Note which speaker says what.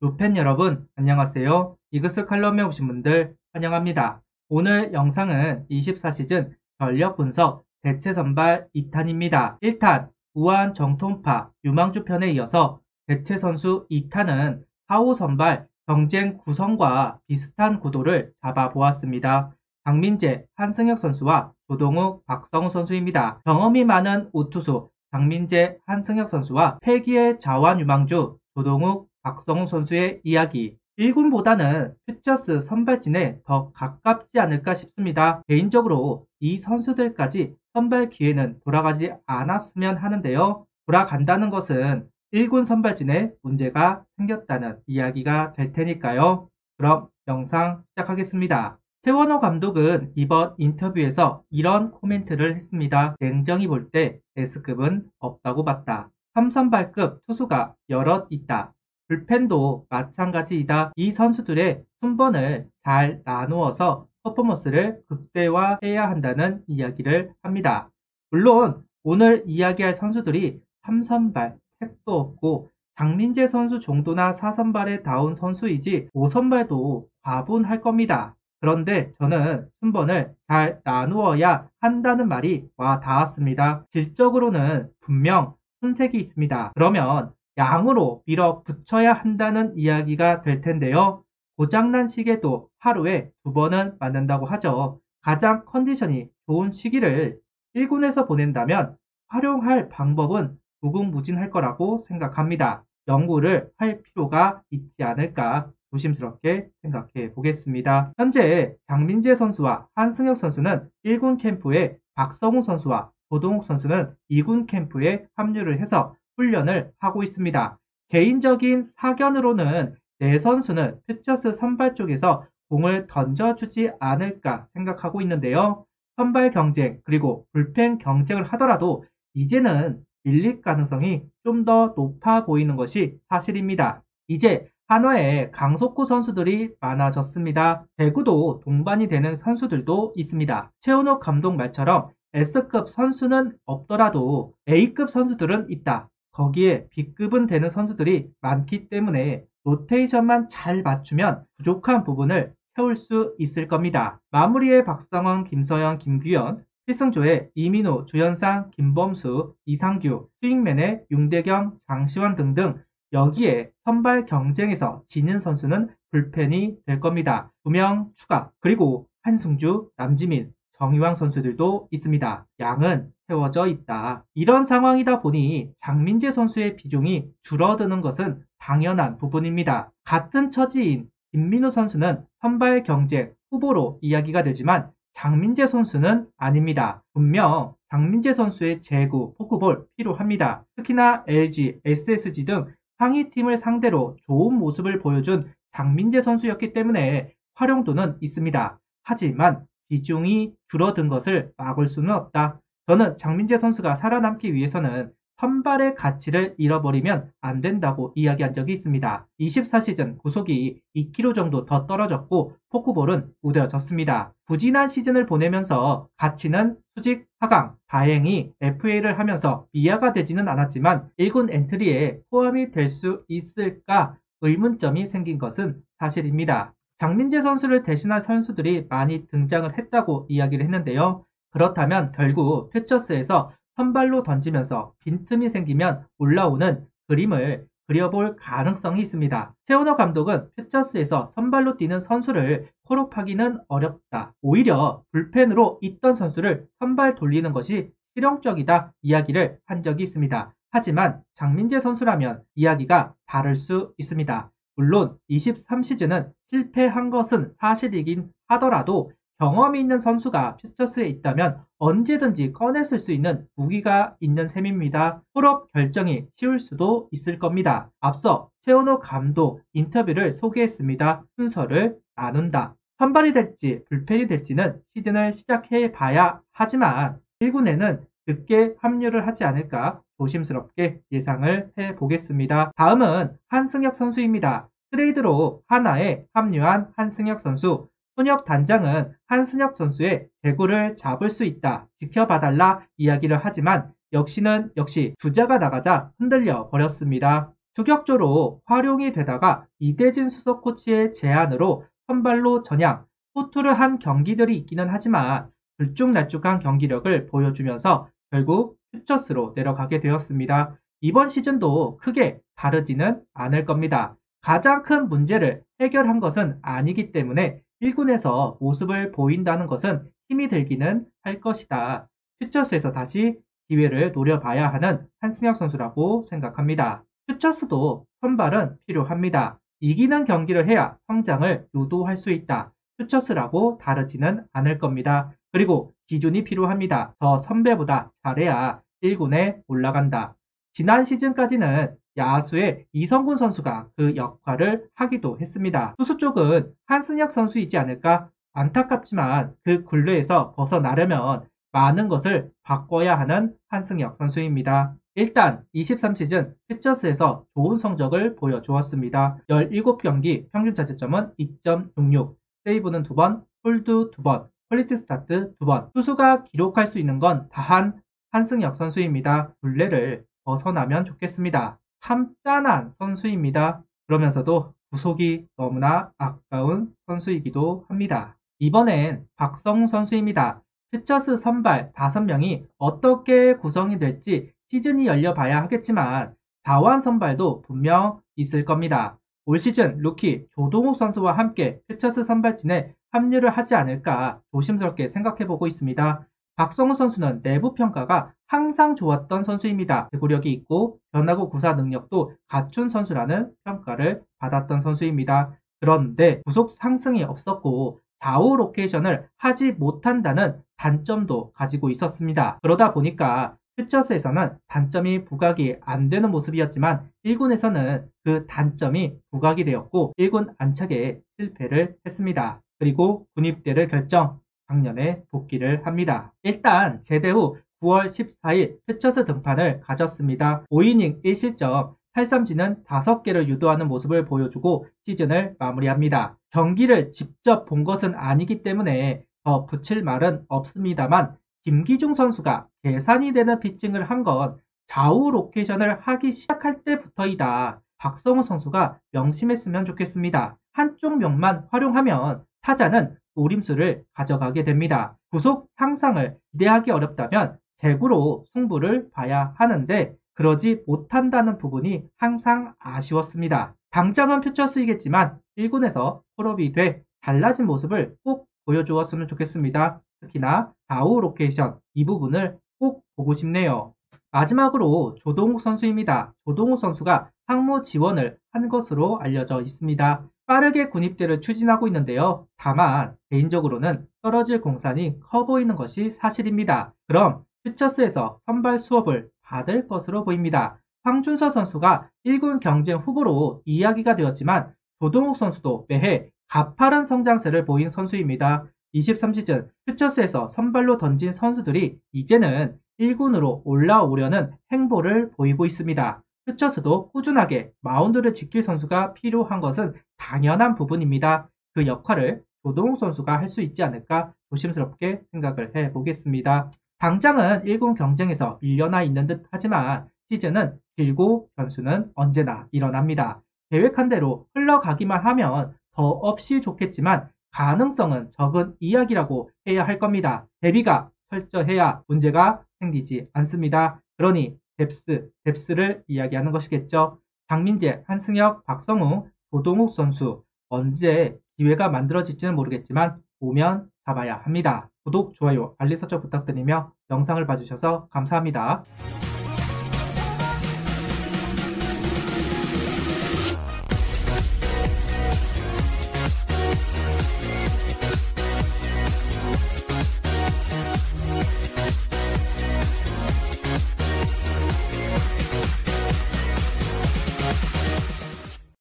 Speaker 1: 루펜 여러분, 안녕하세요. 이그스 칼럼에 오신 분들 환영합니다. 오늘 영상은 24시즌 전력 분석 대체 선발 2탄입니다. 1탄 우한 정통파 유망주 편에 이어서 대체 선수 2탄은 4호 선발 경쟁 구성과 비슷한 구도를 잡아보았습니다. 장민재, 한승혁 선수와 조동욱, 박성우 선수입니다. 경험이 많은 우투수 장민재, 한승혁 선수와 패기의 자완 유망주 조동욱, 박성우 선수의 이야기. 1군보다는 퓨처스 선발진에 더 가깝지 않을까 싶습니다. 개인적으로 이 선수들까지 선발 기회는 돌아가지 않았으면 하는데요. 돌아간다는 것은 1군 선발진에 문제가 생겼다는 이야기가 될 테니까요. 그럼 영상 시작하겠습니다. 최원호 감독은 이번 인터뷰에서 이런 코멘트를 했습니다. 냉정히 볼 때 S급은 없다고 봤다. 3선발급 투수가 여럿 있다. 불펜도 마찬가지이다. 이 선수들의 순번을 잘 나누어서 퍼포먼스를 극대화해야 한다는 이야기를 합니다. 물론 오늘 이야기할 선수들이 3선발, 택도 없고 장민재 선수 정도나 4선발에 닿은 선수이지 5선발도 과분할 겁니다. 그런데 저는 순번을 잘 나누어야 한다는 말이 와 닿았습니다. 질적으로는 분명 손색이 있습니다. 그러면 양으로 밀어붙여야 한다는 이야기가 될 텐데요. 고장난 시계도 하루에 2번은 맞는다고 하죠. 가장 컨디션이 좋은 시기를 1군에서 보낸다면 활용할 방법은 무궁무진할 거라고 생각합니다. 연구를 할 필요가 있지 않을까 조심스럽게 생각해 보겠습니다. 현재 장민재 선수와 한승혁 선수는 1군 캠프에 박성우 선수와 조동욱 선수는 2군 캠프에 합류를 해서 훈련을 하고 있습니다. 개인적인 사견으로는 네 선수는 퓨처스 선발 쪽에서 공을 던져주지 않을까 생각하고 있는데요. 선발 경쟁 그리고 불펜 경쟁을 하더라도 이제는 밀릴 가능성이 좀 더 높아 보이는 것이 사실입니다. 이제 한화에 강속구 선수들이 많아졌습니다. 배구도 동반이 되는 선수들도 있습니다. 최은옥 감독 말처럼 S급 선수는 없더라도 A급 선수들은 있다. 거기에 B급은 되는 선수들이 많기 때문에 로테이션만 잘 맞추면 부족한 부분을 채울 수 있을 겁니다. 마무리에 박상원, 김서영, 김규현, 필승조의 이민호, 주현상, 김범수, 이상규, 스윙맨의 윤대경, 장시환 등등 여기에 선발 경쟁에서 지는 선수는 불펜이 될 겁니다. 2명 추가 그리고 한승주, 남지민, 정희왕 선수들도 있습니다. 양은 채워져 있다. 이런 상황이다 보니 장민재 선수의 비중이 줄어드는 것은 당연한 부분입니다. 같은 처지인 김민우 선수는 선발 경쟁 후보로 이야기가 되지만 장민재 선수는 아닙니다. 분명 장민재 선수의 제구, 포크볼 필요합니다. 특히나 LG, SSG 등 상위팀을 상대로 좋은 모습을 보여준 장민재 선수였기 때문에 활용도는 있습니다. 하지만 비중이 줄어든 것을 막을 수는 없다. 저는 장민재 선수가 살아남기 위해서는 선발의 가치를 잃어버리면 안 된다고 이야기한 적이 있습니다. 24시즌 구속이 2kg 정도 더 떨어졌고 포크볼은 무뎌졌습니다. 부진한 시즌을 보내면서 가치는 수직 하강, 다행히 FA를 하면서 미아가 되지는 않았지만 1군 엔트리에 포함이 될 수 있을까 의문점이 생긴 것은 사실입니다. 장민재 선수를 대신할 선수들이 많이 등장을 했다고 이야기를 했는데요. 그렇다면 결국 퓨처스에서 선발로 던지면서 빈틈이 생기면 올라오는 그림을 그려볼 가능성이 있습니다. 최원호 감독은 퓨처스에서 선발로 뛰는 선수를 콜업하기는 어렵다. 오히려 불펜으로 있던 선수를 선발 돌리는 것이 실용적이다 이야기를 한 적이 있습니다. 하지만 장민재 선수라면 이야기가 다를 수 있습니다. 물론 23시즌은 실패한 것은 사실이긴 하더라도 경험이 있는 선수가 퓨처스에 있다면 언제든지 꺼냈을 수 있는 무기가 있는 셈입니다. 콜업 결정이 쉬울 수도 있을 겁니다. 앞서 최원호 감독 인터뷰를 소개했습니다. 순서를 나눈다. 선발이 될지 불펜이 될지는 시즌을 시작해 봐야 하지만 1군에는 늦게 합류를 하지 않을까 조심스럽게 예상을 해보겠습니다. 다음은 한승혁 선수입니다. 트레이드로 하나에 합류한 한승혁 선수. 손혁 단장은 한승혁 선수의 재고를 잡을 수 있다. 지켜봐달라 이야기를 하지만 역시 주자가 나가자 흔들려 버렸습니다. 추격조로 활용이 되다가 이대진 수석 코치의 제안으로 선발로 전향, 호투를 한 경기들이 있기는 하지만 들쭉날쭉한 경기력을 보여주면서 결국 퓨처스로 내려가게 되었습니다. 이번 시즌도 크게 다르지는 않을 겁니다. 가장 큰 문제를 해결한 것은 아니기 때문에 1군에서 모습을 보인다는 것은 힘이 들기는 할 것이다. 퓨처스에서 다시 기회를 노려봐야 하는 한승혁 선수라고 생각합니다. 퓨처스도 선발은 필요합니다. 이기는 경기를 해야 성장을 유도할 수 있다. 퓨처스라고 다르지는 않을 겁니다. 그리고 기준이 필요합니다. 더 선배보다 잘해야 1군에 올라간다. 지난 시즌까지는 야수의 이성군 선수가 그 역할을 하기도 했습니다. 투수 쪽은 한승혁 선수이지 않을까? 안타깝지만 그 굴레에서 벗어나려면 많은 것을 바꿔야 하는 한승혁 선수입니다. 일단 23시즌 퓨처스에서 좋은 성적을 보여주었습니다. 17경기 평균 자책점은 2.66, 세이브는 2번, 홀드 2번, 퀄리티 스타트 2번. 투수가 기록할 수 있는 건 다한 한승혁 선수입니다. 굴레를 벗어나면 좋겠습니다. 참 짠한 선수입니다. 그러면서도 구속이 너무나 아까운 선수이기도 합니다. 이번엔 박성우 선수입니다. 퓨처스 선발 5명이 어떻게 구성이 될지 시즌이 열려봐야 하겠지만 자완 선발도 분명 있을 겁니다. 올 시즌 루키 조동욱 선수와 함께 퓨처스 선발진에 합류를 하지 않을까 조심스럽게 생각해보고 있습니다. 박성우 선수는 내부 평가가 항상 좋았던 선수입니다. 제구력이 있고 변화구 구사 능력도 갖춘 선수라는 평가를 받았던 선수입니다. 그런데 구속 상승이 없었고 좌우 로케이션을 하지 못한다는 단점도 가지고 있었습니다. 그러다 보니까 퓨처스에서는 단점이 부각이 안 되는 모습이었지만 1군에서는 그 단점이 부각이 되었고 1군 안착에 실패를 했습니다. 그리고 군입대를 결정, 작년에 복귀를 합니다. 일단 제대 후 9월 14일 퓨처스 등판을 가졌습니다. 5이닝 1실점, 8삼진은 5개를 유도하는 모습을 보여주고 시즌을 마무리합니다. 경기를 직접 본 것은 아니기 때문에 더 붙일 말은 없습니다만 김기중 선수가 계산이 되는 피칭을 한 건 좌우 로케이션을 하기 시작할 때부터이다. 박성우 선수가 명심했으면 좋겠습니다. 한쪽 면만 활용하면 타자는 노림수를 가져가게 됩니다. 구속 향상을 기대하기 어렵다면 제구로 승부를 봐야 하는데 그러지 못한다는 부분이 항상 아쉬웠습니다. 당장은 퓨처스이겠지만 1군에서 콜업이 돼 달라진 모습을 꼭 보여주었으면 좋겠습니다. 특히나 좌우 로케이션 이 부분을 꼭 보고 싶네요. 마지막으로 조동욱 선수입니다. 조동욱 선수가 상무 지원을 한 것으로 알려져 있습니다. 빠르게 군입대를 추진하고 있는데요. 다만 개인적으로는 떨어질 공산이 커 보이는 것이 사실입니다. 그럼 퓨처스에서 선발 수업을 받을 것으로 보입니다. 황준서 선수가 1군 경쟁 후보로 이야기가 되었지만 조동욱 선수도 매해 가파른 성장세를 보인 선수입니다. 23시즌 퓨처스에서 선발로 던진 선수들이 이제는 1군으로 올라오려는 행보를 보이고 있습니다. 퓨처스도 꾸준하게 마운드를 지킬 선수가 필요한 것은 당연한 부분입니다. 그 역할을 조동욱 선수가 할 수 있지 않을까 조심스럽게 생각을 해보겠습니다. 당장은 1군 경쟁에서 밀려나 있는 듯 하지만 시즌은 길고 변수는 언제나 일어납니다. 계획한 대로 흘러가기만 하면 더 없이 좋겠지만 가능성은 적은 이야기라고 해야 할 겁니다. 대비가 철저해야 문제가 생기지 않습니다. 그러니 뎁스를 이야기하는 것이겠죠. 장민재, 한승혁, 박성우, 조동욱 선수 언제 기회가 만들어질지는 모르겠지만 오면 잡아야 합니다. 구독, 좋아요, 알림 설정 부탁드리며 영상을 봐주셔서 감사합니다.